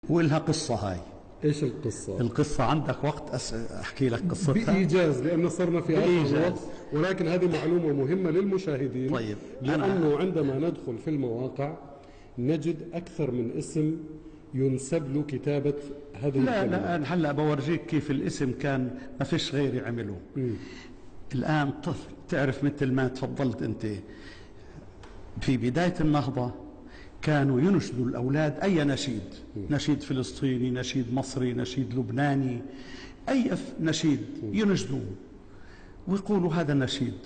وإلها قصة هاي. ايش القصة؟ القصة عندك وقت أحكي لك قصتها؟ بإيجاز، لأن صرنا في آخر الوقت، ولكن هذه معلومة مهمة للمشاهدين. طيب، لأنه عندما ندخل في المواقع نجد أكثر من اسم ينسب له كتابة هذه الكلمة. لا أنا هلأ بورجيك كيف الاسم كان ما فيش غير يعمله. الآن تعرف مثل ما تفضلت أنت في بداية النهضة كانوا ينشدوا الأولاد أي نشيد، نشيد فلسطيني، نشيد مصري، نشيد لبناني، أي نشيد ينشدوه ويقولوا هذا النشيد،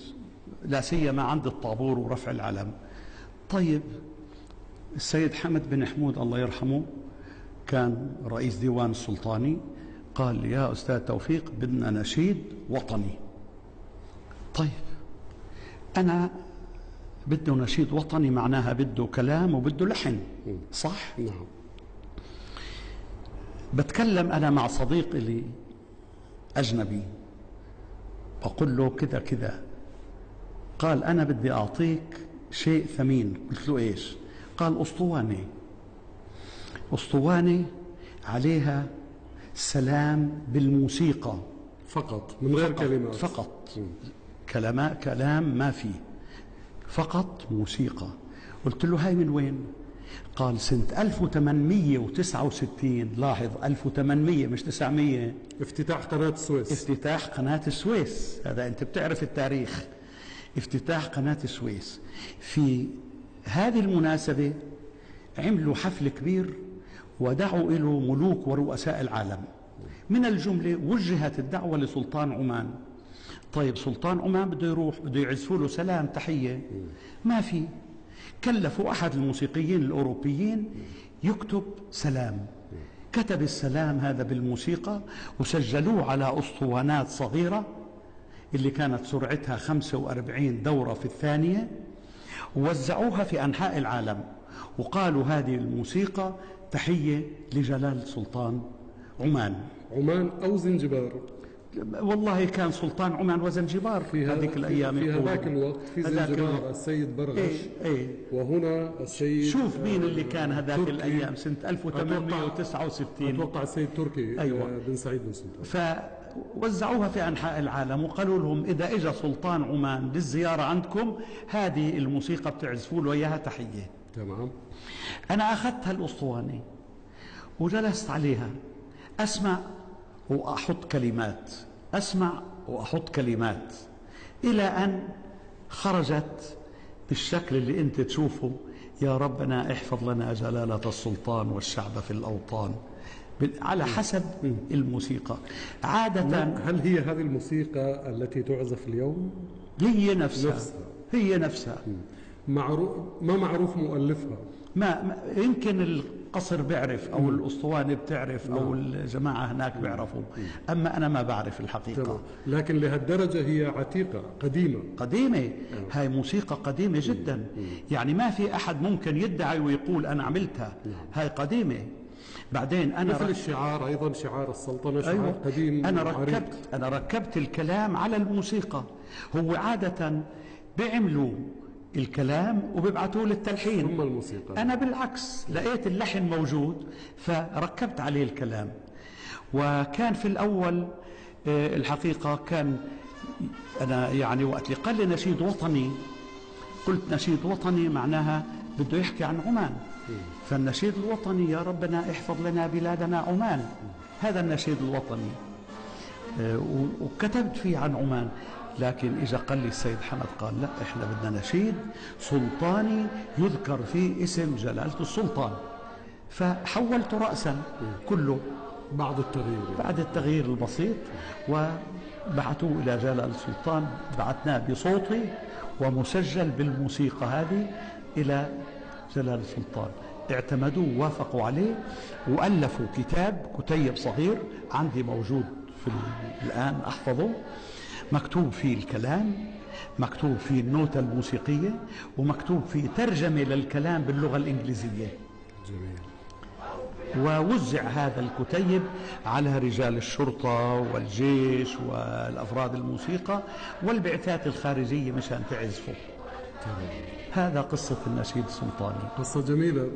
لا سيما عند الطابور ورفع العلم. طيب السيد حمد بن حمود الله يرحمه كان رئيس ديوان السلطاني، قال يا أستاذ توفيق بدنا نشيد وطني. طيب أنا بده نشيد وطني معناها بده كلام وبده لحن، صح؟ نعم. بتكلم أنا مع صديق لي أجنبي بقول له كذا كذا، قال أنا بدي أعطيك شيء ثمين. قلت له إيش؟ قال أسطوانة، أسطوانة عليها سلام بالموسيقى فقط من غير كلمات، فقط كلام ما فيه، فقط موسيقى. قلت له هاي من وين؟ قال سنة 1869. لاحظ 1800 مش 900. افتتاح قناة السويس. افتتاح قناة السويس، هذا أنت بتعرف التاريخ. افتتاح قناة السويس. في هذه المناسبة عملوا حفل كبير ودعوا له ملوك ورؤساء العالم. من الجملة وجهت الدعوة لسلطان عمان. طيب سلطان عمان بده يروح، بده يعزفوا له سلام تحية، ما في. كلفوا أحد الموسيقيين الأوروبيين يكتب سلام، كتب السلام هذا بالموسيقى وسجلوه على أسطوانات صغيرة اللي كانت سرعتها 45 دورة في الثانية، ووزعوها في أنحاء العالم وقالوا هذه الموسيقى تحية لجلال سلطان عمان. عمان أو زنجبار؟ والله كان سلطان عمان وزنجبار في هذيك الأيام. في هذاك الوقت في زنجبار السيد برغش، وهنا السيد شوف مين اللي كان هذاك الأيام سنة 1869. أتوقع السيد تركي. أيوة. بن سعيد بن سلطان. فوزعوها في أنحاء العالم وقالوا لهم إذا إجا سلطان عمان للزيارة عندكم هذه الموسيقى بتعزفوا له إياها تحية. تمام. أنا أخذت هالأسطوانة وجلست عليها أسمع وأحط كلمات، أسمع وأحط كلمات، إلى أن خرجت بالشكل اللي أنت تشوفه: يا ربنا احفظ لنا جلالة السلطان والشعب في الأوطان، على حسب الموسيقى. عادة هل هي هذه الموسيقى التي تعزف اليوم؟ هي نفسها. هي نفسها. ما معروف مؤلفها؟ ما يمكن القصر بيعرف أو الأسطوانة بتعرف أو الجماعة هناك بيعرفوا، أما أنا ما بعرف الحقيقة. لكن لهالدرجة هي عتيقة قديمة. هاي موسيقى قديمة جدا. يعني ما في أحد ممكن يدعي ويقول أنا عملتها. هاي قديمة. بعدين أنا مثل الشعار أيضا، شعار السلطنة شعار قديم. أنا ركبت الكلام على الموسيقى. هو عادة بيعملوا الكلام وبيبعتوه للتلحين ثم الموسيقى. أنا بالعكس لقيت اللحن موجود فركبت عليه الكلام. وكان في الأول الحقيقة كان أنا يعني وقت اللي قال لي نشيد وطني قلت نشيد وطني معناها بده يحكي عن عمان، فالنشيد الوطني يا ربنا احفظ لنا بلادنا عمان، هذا النشيد الوطني. وكتبت فيه عن عمان. لكن إذا قال لي السيد حمد قال لا إحنا بدنا نشيد سلطاني يذكر فيه اسم جلالة السلطان، فحولت رأسا كله بعد التغيير البسيط، وبعثوه إلى جلالة السلطان، بعثناه بصوتي ومسجل بالموسيقى هذه إلى جلالة السلطان. اعتمدوه ووافقوا عليه وألفوا كتيب صغير عندي موجود الآن أحفظه، مكتوب فيه الكلام، مكتوب فيه النوتة الموسيقية، ومكتوب فيه ترجمة للكلام باللغة الإنجليزية. جميل. ووزع هذا الكتيب على رجال الشرطة والجيش والأفراد الموسيقى والبعثات الخارجية مشان تعزفوا. هذا قصة النشيد السلطاني. قصة جميلة.